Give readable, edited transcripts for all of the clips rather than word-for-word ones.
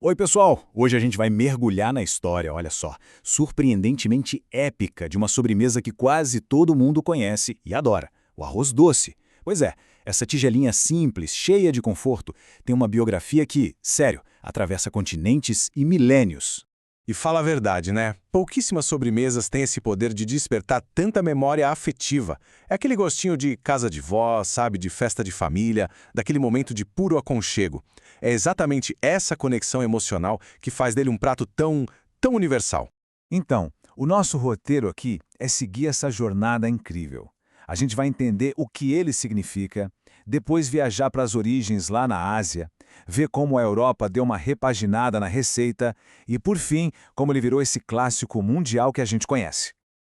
Oi, pessoal! Hoje a gente vai mergulhar na história, olha só, surpreendentemente épica de uma sobremesa que quase todo mundo conhece e adora, o arroz doce. Pois é, essa tigelinha simples, cheia de conforto, tem uma biografia que, sério, atravessa continentes e milênios. E fala a verdade, né? Pouquíssimas sobremesas têm esse poder de despertar tanta memória afetiva. É aquele gostinho de casa de vó, sabe, de festa de família, daquele momento de puro aconchego. É exatamente essa conexão emocional que faz dele um prato tão universal. Então, o nosso roteiro aqui é seguir essa jornada incrível. A gente vai entender o que ele significa, depois viajar para as origens lá na Ásia, ver como a Europa deu uma repaginada na receita e, por fim, como ele virou esse clássico mundial que a gente conhece.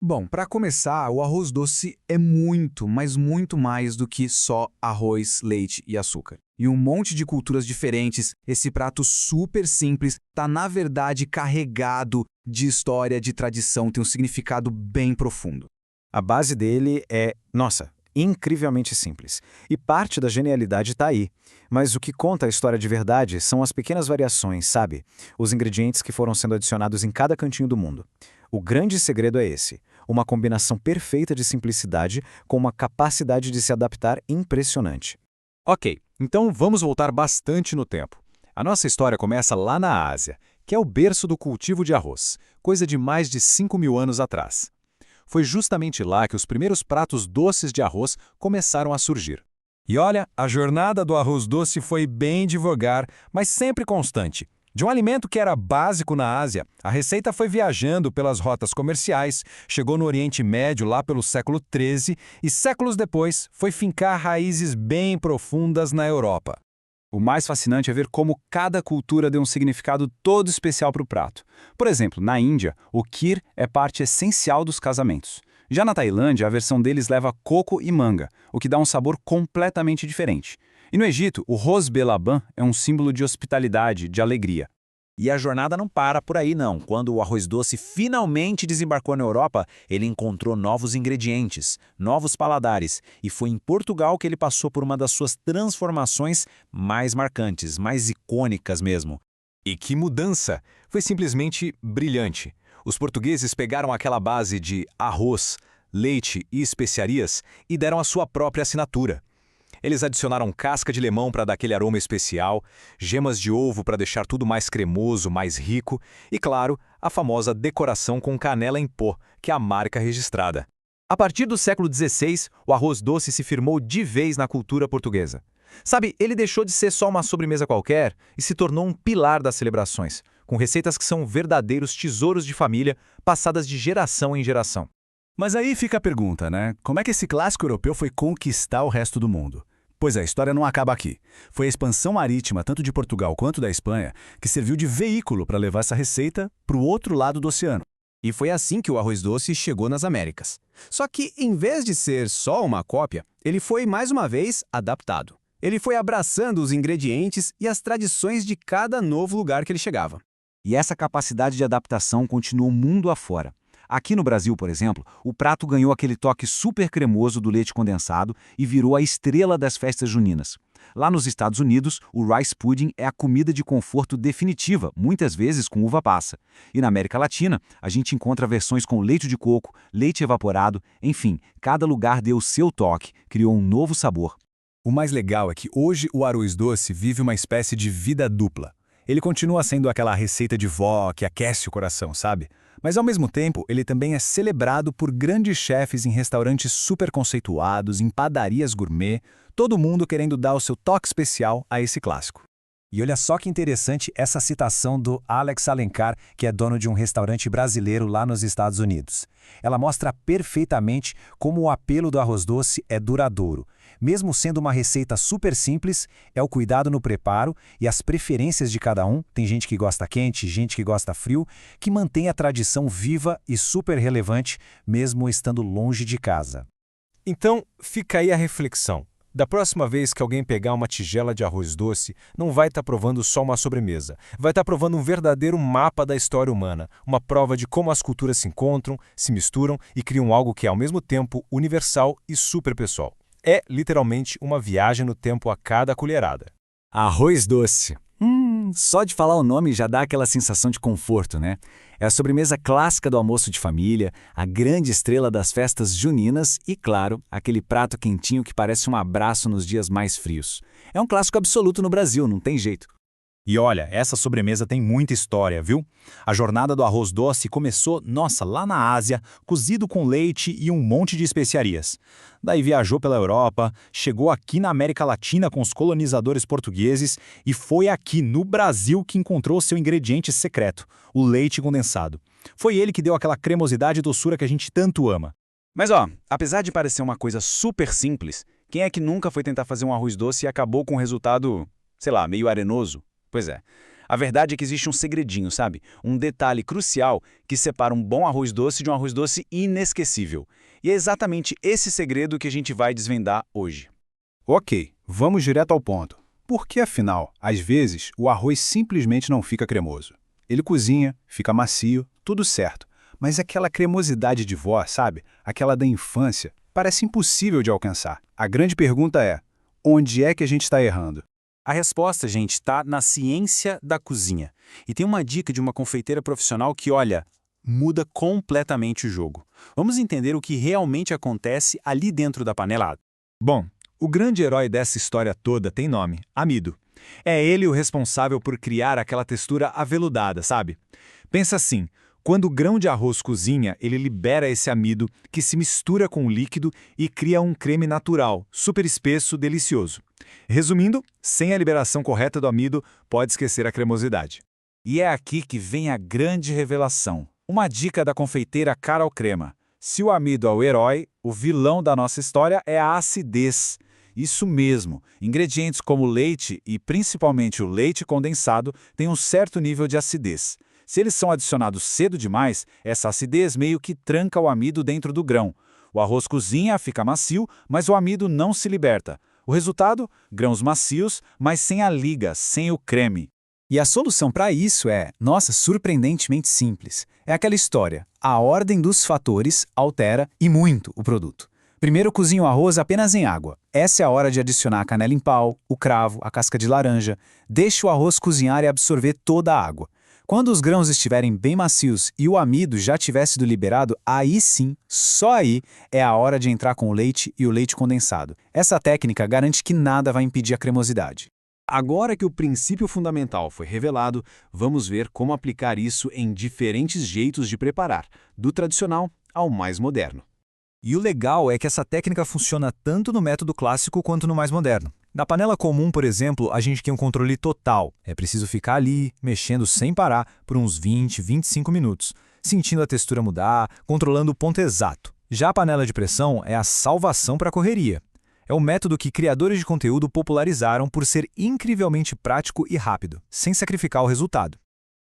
Bom, para começar, o arroz doce é muito, mas muito mais do que só arroz, leite e açúcar. Em um monte de culturas diferentes, esse prato super simples está, na verdade, carregado de história, de tradição, tem um significado bem profundo. A base dele é, nossa, incrivelmente simples. E parte da genialidade está aí. Mas o que conta a história de verdade são as pequenas variações, sabe? Os ingredientes que foram sendo adicionados em cada cantinho do mundo. O grande segredo é esse, uma combinação perfeita de simplicidade com uma capacidade de se adaptar impressionante. Ok, então vamos voltar bastante no tempo. A nossa história começa lá na Ásia, que é o berço do cultivo de arroz, coisa de mais de 5.000 anos atrás. Foi justamente lá que os primeiros pratos doces de arroz começaram a surgir. E olha, a jornada do arroz doce foi bem devagar, mas sempre constante. De um alimento que era básico na Ásia, a receita foi viajando pelas rotas comerciais, chegou no Oriente Médio lá pelo século XIII e séculos depois foi fincar raízes bem profundas na Europa. O mais fascinante é ver como cada cultura deu um significado todo especial para o prato. Por exemplo, na Índia, o kheer é parte essencial dos casamentos. Já na Tailândia, a versão deles leva coco e manga, o que dá um sabor completamente diferente. E no Egito, o rose belaban é um símbolo de hospitalidade, de alegria. E a jornada não para por aí, não. Quando o arroz doce finalmente desembarcou na Europa, ele encontrou novos ingredientes, novos paladares, e foi em Portugal que ele passou por uma das suas transformações mais marcantes, mais icônicas mesmo. E que mudança! Foi simplesmente brilhante. Os portugueses pegaram aquela base de arroz, leite e especiarias e deram a sua própria assinatura. Eles adicionaram casca de limão para dar aquele aroma especial, gemas de ovo para deixar tudo mais cremoso, mais rico e, claro, a famosa decoração com canela em pó, que é a marca registrada. A partir do século XVI, o arroz doce se firmou de vez na cultura portuguesa. Sabe, ele deixou de ser só uma sobremesa qualquer e se tornou um pilar das celebrações, com receitas que são verdadeiros tesouros de família, passadas de geração em geração. Mas aí fica a pergunta, né? Como é que esse clássico europeu foi conquistar o resto do mundo? Pois é, a história não acaba aqui. Foi a expansão marítima, tanto de Portugal quanto da Espanha, que serviu de veículo para levar essa receita para o outro lado do oceano. E foi assim que o arroz doce chegou nas Américas. Só que, em vez de ser só uma cópia, ele foi, mais uma vez, adaptado. Ele foi abraçando os ingredientes e as tradições de cada novo lugar que ele chegava. E essa capacidade de adaptação continuou mundo afora. Aqui no Brasil, por exemplo, o prato ganhou aquele toque super cremoso do leite condensado e virou a estrela das festas juninas. Lá nos Estados Unidos, o rice pudding é a comida de conforto definitiva, muitas vezes com uva passa. E na América Latina, a gente encontra versões com leite de coco, leite evaporado, enfim, cada lugar deu o seu toque, criou um novo sabor. O mais legal é que hoje o arroz doce vive uma espécie de vida dupla. Ele continua sendo aquela receita de vó que aquece o coração, sabe? Mas ao mesmo tempo, ele também é celebrado por grandes chefes em restaurantes super conceituados, em padarias gourmet, todo mundo querendo dar o seu toque especial a esse clássico. E olha só que interessante essa citação do Alex Alencar, que é dono de um restaurante brasileiro lá nos Estados Unidos. Ela mostra perfeitamente como o apelo do arroz doce é duradouro. Mesmo sendo uma receita super simples, é o cuidado no preparo e as preferências de cada um, tem gente que gosta quente, gente que gosta frio, que mantém a tradição viva e super relevante, mesmo estando longe de casa. Então, fica aí a reflexão. Da próxima vez que alguém pegar uma tigela de arroz doce, não vai estar provando só uma sobremesa. Vai estar provando um verdadeiro mapa da história humana, uma prova de como as culturas se encontram, se misturam e criam algo que é ao mesmo tempo universal e super pessoal. É literalmente uma viagem no tempo a cada colherada. Arroz doce. Só de falar o nome já dá aquela sensação de conforto, né? É a sobremesa clássica do almoço de família, a grande estrela das festas juninas e, claro, aquele prato quentinho que parece um abraço nos dias mais frios. É um clássico absoluto no Brasil, não tem jeito. E olha, essa sobremesa tem muita história, viu? A jornada do arroz doce começou, nossa, lá na Ásia, cozido com leite e um monte de especiarias. Daí viajou pela Europa, chegou aqui na América Latina com os colonizadores portugueses e foi aqui no Brasil que encontrou seu ingrediente secreto, o leite condensado. Foi ele que deu aquela cremosidade e doçura que a gente tanto ama. Mas apesar de parecer uma coisa super simples, quem é que nunca foi tentar fazer um arroz doce e acabou com um resultado, sei lá, meio arenoso? Pois é. A verdade é que existe um segredinho, sabe? Um detalhe crucial que separa um bom arroz doce de um arroz doce inesquecível. E é exatamente esse segredo que a gente vai desvendar hoje. Ok, vamos direto ao ponto. Por que, afinal, às vezes, o arroz simplesmente não fica cremoso? Ele cozinha, fica macio, tudo certo. Mas aquela cremosidade de vó, sabe? Aquela da infância, parece impossível de alcançar. A grande pergunta é, onde é que a gente está errando? A resposta, gente, está na ciência da cozinha. E tem uma dica de uma confeiteira profissional que, olha, muda completamente o jogo. Vamos entender o que realmente acontece ali dentro da panela. Bom, o grande herói dessa história toda tem nome, amido. É ele o responsável por criar aquela textura aveludada, sabe? Pensa assim, quando o grão de arroz cozinha, ele libera esse amido que se mistura com o líquido e cria um creme natural, super espesso, delicioso. Resumindo, sem a liberação correta do amido, pode esquecer a cremosidade. E é aqui que vem a grande revelação. Uma dica da confeiteira Carol Crema. Se o amido é o herói, o vilão da nossa história é a acidez. Isso mesmo, ingredientes como o leite e principalmente o leite condensado têm um certo nível de acidez. Se eles são adicionados cedo demais, essa acidez meio que tranca o amido dentro do grão. O arroz cozinha, fica macio, mas o amido não se liberta. O resultado? Grãos macios, mas sem a liga, sem o creme. E a solução para isso é, nossa, surpreendentemente simples. É aquela história, a ordem dos fatores altera e muito o produto. Primeiro cozinha o arroz apenas em água. Essa é a hora de adicionar a canela em pau, o cravo, a casca de laranja. Deixe o arroz cozinhar e absorver toda a água. Quando os grãos estiverem bem macios e o amido já tiver sido liberado, aí sim, só aí, é a hora de entrar com o leite e o leite condensado. Essa técnica garante que nada vai impedir a cremosidade. Agora que o princípio fundamental foi revelado, vamos ver como aplicar isso em diferentes jeitos de preparar, do tradicional ao mais moderno. E o legal é que essa técnica funciona tanto no método clássico quanto no mais moderno. Na panela comum, por exemplo, a gente tem um controle total. É preciso ficar ali, mexendo sem parar, por uns 20, 25 minutos, sentindo a textura mudar, controlando o ponto exato. Já a panela de pressão é a salvação para a correria. É o método que criadores de conteúdo popularizaram por ser incrivelmente prático e rápido, sem sacrificar o resultado.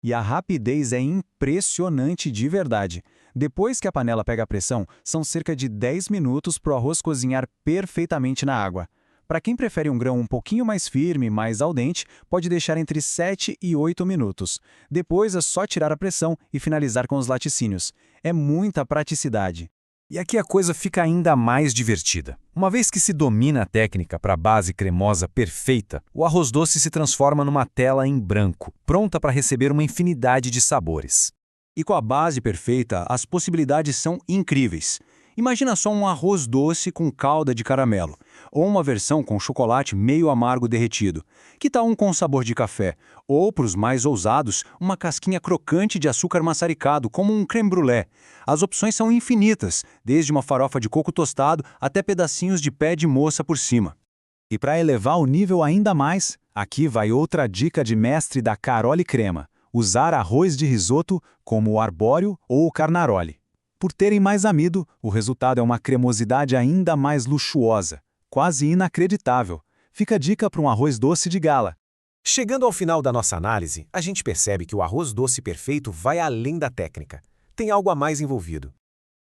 E a rapidez é impressionante de verdade. Depois que a panela pega a pressão, são cerca de 10 minutos para o arroz cozinhar perfeitamente na água. Para quem prefere um grão um pouquinho mais firme, mais al dente, pode deixar entre 7 e 8 minutos. Depois é só tirar a pressão e finalizar com os laticínios. É muita praticidade. E aqui a coisa fica ainda mais divertida. Uma vez que se domina a técnica para a base cremosa perfeita, o arroz doce se transforma numa tela em branco, pronta para receber uma infinidade de sabores. E com a base perfeita, as possibilidades são incríveis. Imagina só um arroz doce com calda de caramelo, ou uma versão com chocolate meio amargo derretido. Que tal um com sabor de café? Ou, para os mais ousados, uma casquinha crocante de açúcar maçaricado, como um crème brûlée. As opções são infinitas, desde uma farofa de coco tostado até pedacinhos de pé de moça por cima. E para elevar o nível ainda mais, aqui vai outra dica de mestre da Carole Crema: usar arroz de risoto como o arbóreo ou o carnaroli. Por terem mais amido, o resultado é uma cremosidade ainda mais luxuosa, quase inacreditável. Fica a dica para um arroz doce de gala. Chegando ao final da nossa análise, a gente percebe que o arroz doce perfeito vai além da técnica. Tem algo a mais envolvido.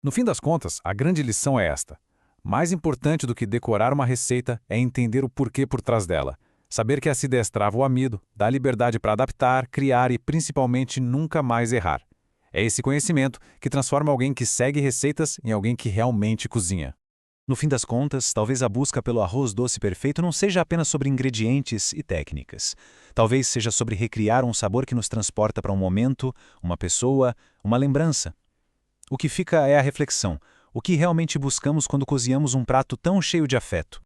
No fim das contas, a grande lição é esta. Mais importante do que decorar uma receita é entender o porquê por trás dela. Saber que a acidez trava o amido, dá liberdade para adaptar, criar e principalmente nunca mais errar. É esse conhecimento que transforma alguém que segue receitas em alguém que realmente cozinha. No fim das contas, talvez a busca pelo arroz doce perfeito não seja apenas sobre ingredientes e técnicas. Talvez seja sobre recriar um sabor que nos transporta para um momento, uma pessoa, uma lembrança. O que fica é a reflexão. O que realmente buscamos quando cozinhamos um prato tão cheio de afeto?